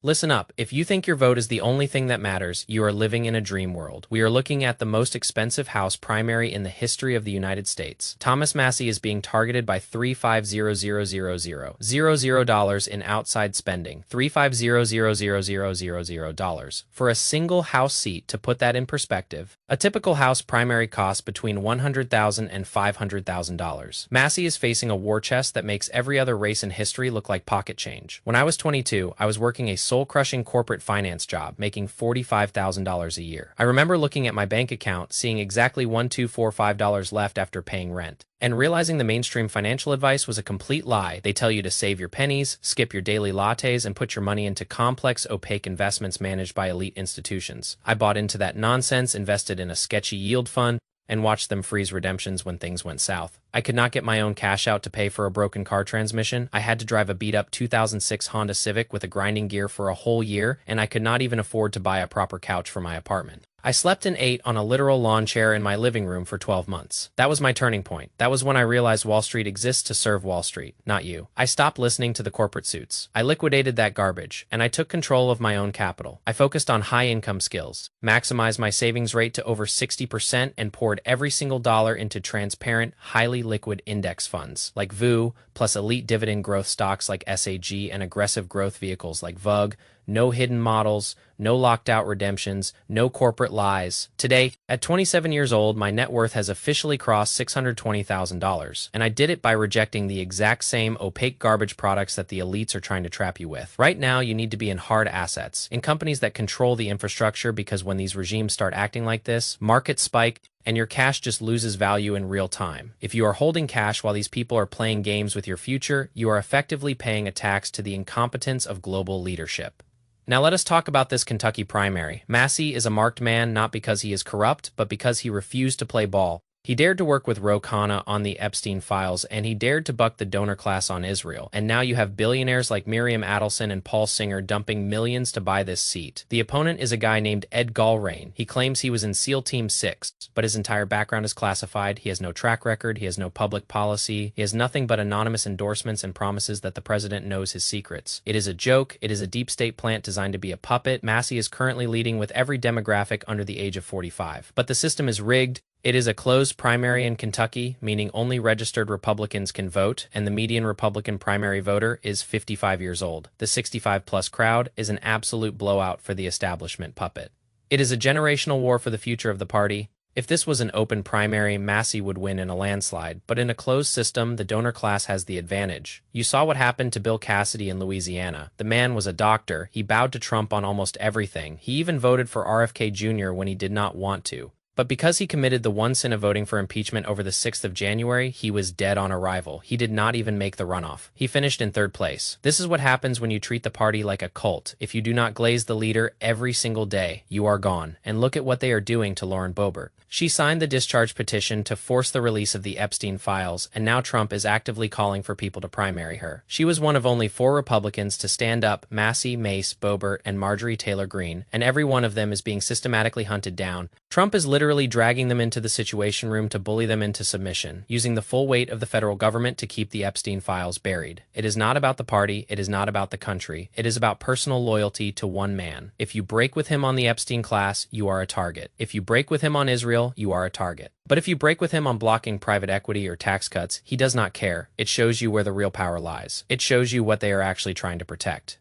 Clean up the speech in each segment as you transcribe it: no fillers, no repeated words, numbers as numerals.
Listen up, if you think your vote is the only thing that matters, you are living in a dream world. We are looking at the most expensive House primary in the history of the United States. Thomas Massie is being targeted by $350,000 in outside spending, $350,000 for a single House seat. To put that in perspective, a typical House primary costs between $100,000 and $500,000. Massie is facing a war chest that makes every other race in history look like pocket change. When I was 22, I was working a soul-crushing corporate finance job, making $45,000 a year. I remember looking at my bank account, seeing exactly $1,245 left after paying rent, and realizing the mainstream financial advice was a complete lie. They tell you to save your pennies, skip your daily lattes, and put your money into complex, opaque investments managed by elite institutions. I bought into that nonsense, invested in a sketchy yield fund, and watched them freeze redemptions when things went south. I could not get my own cash out to pay for a broken car transmission. I had to drive a beat-up 2006 Honda Civic with a grinding gear for a whole year, and I could not even afford to buy a proper couch for my apartment. I slept and ate on a literal lawn chair in my living room for 12 months. That was my turning point. That was when I realized Wall Street exists to serve Wall Street, not you. I stopped listening to the corporate suits. I liquidated that garbage, and I took control of my own capital. I focused on high-income skills, maximized my savings rate to over 60%, and poured every single dollar into transparent, highly liquid index funds like VU, plus elite dividend growth stocks like SAG and aggressive growth vehicles like VUG. No hidden models, no locked-out redemptions, no corporate lies. Today, at 27 years old, my net worth has officially crossed $620,000, and I did it by rejecting the exact same opaque garbage products that the elites are trying to trap you with. Right now, you need to be in hard assets, in companies that control the infrastructure, because when these regimes start acting like this, markets spike, and your cash just loses value in real time. If you are holding cash while these people are playing games with your future, you are effectively paying a tax to the incompetence of global leadership. Now let us talk about this Kentucky primary. Massie is a marked man not because he is corrupt, but because he refused to play ball. He dared to work with Ro Khanna on the Epstein files, and he dared to buck the donor class on Israel. And now you have billionaires like Miriam Adelson and Paul Singer dumping millions to buy this seat. The opponent is a guy named Ed Galrain. He claims he was in SEAL Team 6, but his entire background is classified. He has no track record. He has no public policy. He has nothing but anonymous endorsements and promises that the president knows his secrets. It is a joke. It is a deep state plant designed to be a puppet. Massie is currently leading with every demographic under the age of 45. But the system is rigged. It is a closed primary in Kentucky, meaning only registered Republicans can vote, and the median Republican primary voter is 55 years old. The 65-plus crowd is an absolute blowout for the establishment puppet. It is a generational war for the future of the party. If this was an open primary, Massie would win in a landslide, but in a closed system, the donor class has the advantage. You saw what happened to Bill Cassidy in Louisiana. The man was a doctor. He bowed to Trump on almost everything. He even voted for RFK Jr. when he did not want to. But because he committed the one sin of voting for impeachment over the 6th of January, he was dead on arrival. He did not even make the runoff. He finished in 3rd place. This is what happens when you treat the party like a cult. If you do not glaze the leader every single day, you are gone. And look at what they are doing to Lauren Boebert. She signed the discharge petition to force the release of the Epstein files, and now Trump is actively calling for people to primary her. She was one of only 4 Republicans to stand up: Massie, Mace, Boebert, and Marjorie Taylor Greene, and every one of them is being systematically hunted down. Trump is literally dragging them into the Situation Room to bully them into submission, using the full weight of the federal government to keep the Epstein files buried. It is not about the party. It is not about the country. It is about personal loyalty to one man. If you break with him on the Epstein class, you are a target. If you break with him on Israel, you are a target. But if you break with him on blocking private equity or tax cuts, he does not care. It shows you where the real power lies. It shows you what they are actually trying to protect.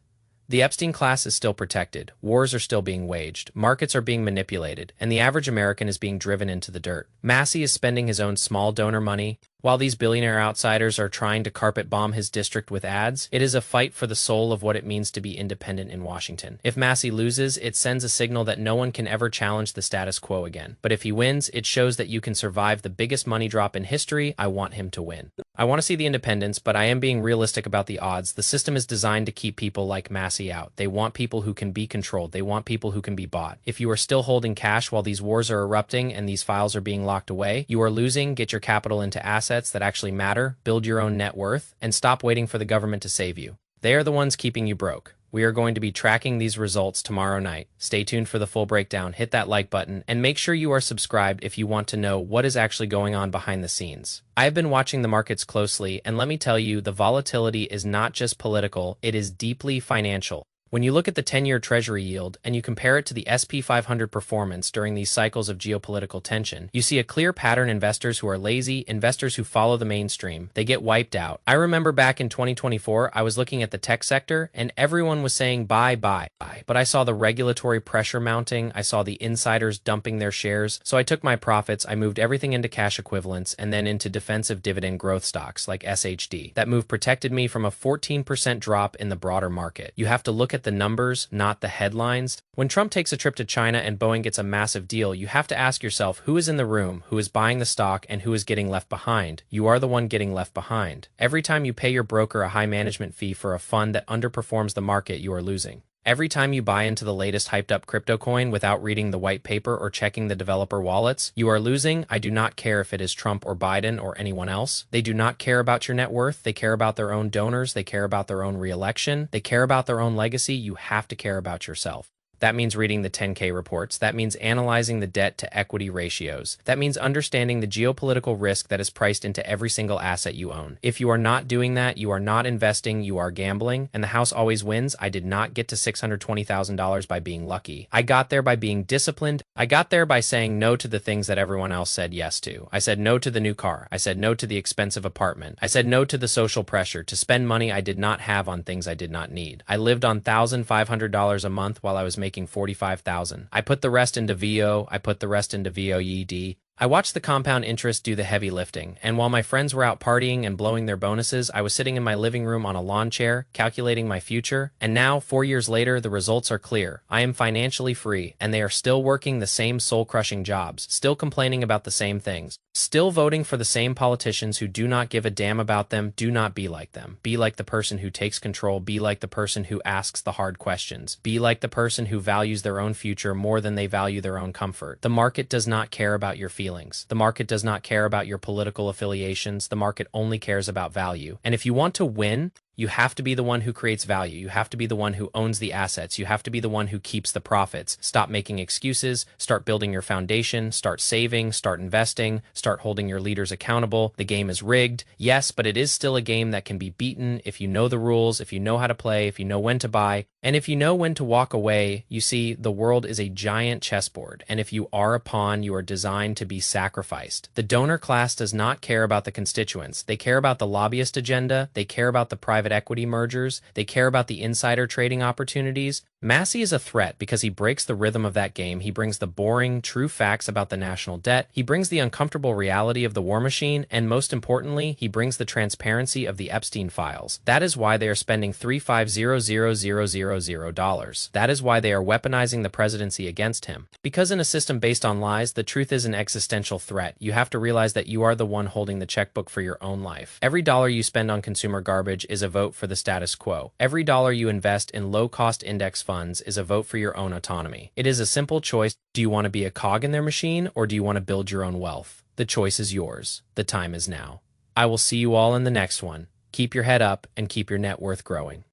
The Epstein class is still protected, wars are still being waged, markets are being manipulated, and the average American is being driven into the dirt. Massie is spending his own small donor money, while these billionaire outsiders are trying to carpet bomb his district with ads. It is a fight for the soul of what it means to be independent in Washington. If Massie loses, it sends a signal that no one can ever challenge the status quo again. But if he wins, it shows that you can survive the biggest money drop in history. I want him to win. I want to see the independents, but I am being realistic about the odds. The system is designed to keep people like Massie out. They want people who can be controlled. They want people who can be bought. If you are still holding cash while these wars are erupting and these files are being locked away, you are losing. Get your capital into assets that actually matter, build your own net worth, and stop waiting for the government to save you. They are the ones keeping you broke. We are going to be tracking these results tomorrow night. Stay tuned for the full breakdown, hit that like button, and make sure you are subscribed if you want to know what is actually going on behind the scenes. I have been watching the markets closely, and let me tell you, the volatility is not just political, it is deeply financial. When you look at the 10-year Treasury yield and you compare it to the S&P 500 performance during these cycles of geopolitical tension, you see a clear pattern: investors who are lazy, investors who follow the mainstream, they get wiped out. I remember back in 2024, I was looking at the tech sector and everyone was saying buy, buy, buy. But I saw the regulatory pressure mounting, I saw the insiders dumping their shares, so I took my profits, I moved everything into cash equivalents and then into defensive dividend growth stocks like SHD. That move protected me from a 14% drop in the broader market. You have to look at the numbers, not the headlines. When Trump takes a trip to China and Boeing gets a massive deal, you have to ask yourself who is in the room, who is buying the stock, and who is getting left behind. You are the one getting left behind. Every time you pay your broker a high management fee for a fund that underperforms the market, you are losing. Every time you buy into the latest hyped-up crypto coin without reading the white paper or checking the developer wallets, you are losing. I do not care if it is Trump or Biden or anyone else. They do not care about your net worth. They care about their own donors. They care about their own re-election. They care about their own legacy. You have to care about yourself. That means reading the 10K reports. That means analyzing the debt to equity ratios. That means understanding the geopolitical risk that is priced into every single asset you own. If you are not doing that, you are not investing, you are gambling, and the house always wins. I did not get to $620,000 by being lucky. I got there by being disciplined. I got there by saying no to the things that everyone else said yes to. I said no to the new car. I said no to the expensive apartment. I said no to the social pressure to spend money I did not have on things I did not need. I lived on $1,500 a month while I was making $45,000. I put the rest into VO, I put the rest into VOED. I watched the compound interest do the heavy lifting, and while my friends were out partying and blowing their bonuses, I was sitting in my living room on a lawn chair, calculating my future, and now, 4 years later, the results are clear. I am financially free, and they are still working the same soul-crushing jobs, still complaining about the same things, still voting for the same politicians who do not give a damn about them. Do not be like them. Be like the person who takes control. Be like the person who asks the hard questions. Be like the person who values their own future more than they value their own comfort. The market does not care about your feelings. The market does not care about your political affiliations. The market only cares about value. And if you want to win, you have to be the one who creates value. You have to be the one who owns the assets. You have to be the one who keeps the profits. Stop making excuses. Start building your foundation. Start saving. Start investing. Start holding your leaders accountable. The game is rigged, yes, but it is still a game that can be beaten if you know the rules, if you know how to play, if you know when to buy, and if you know when to walk away. You see, the world is a giant chessboard, and if you are a pawn, you are designed to be sacrificed. The donor class does not care about the constituents. They care about the lobbyist agenda. They care about the private equity mergers. They care about the insider trading opportunities. Massie is a threat because he breaks the rhythm of that game. He brings the boring, true facts about the national debt. He brings the uncomfortable reality of the war machine. And most importantly, he brings the transparency of the Epstein files. That is why they are spending $350,000,000. That is why they are weaponizing the presidency against him. Because in a system based on lies, the truth is an existential threat. You have to realize that you are the one holding the checkbook for your own life. Every dollar you spend on consumer garbage is a vote for the status quo. Every dollar you invest in low-cost index funds is a vote for your own autonomy. It is a simple choice. Do you want to be a cog in their machine, or do you want to build your own wealth? The choice is yours. The time is now. I will see you all in the next one. Keep your head up and keep your net worth growing.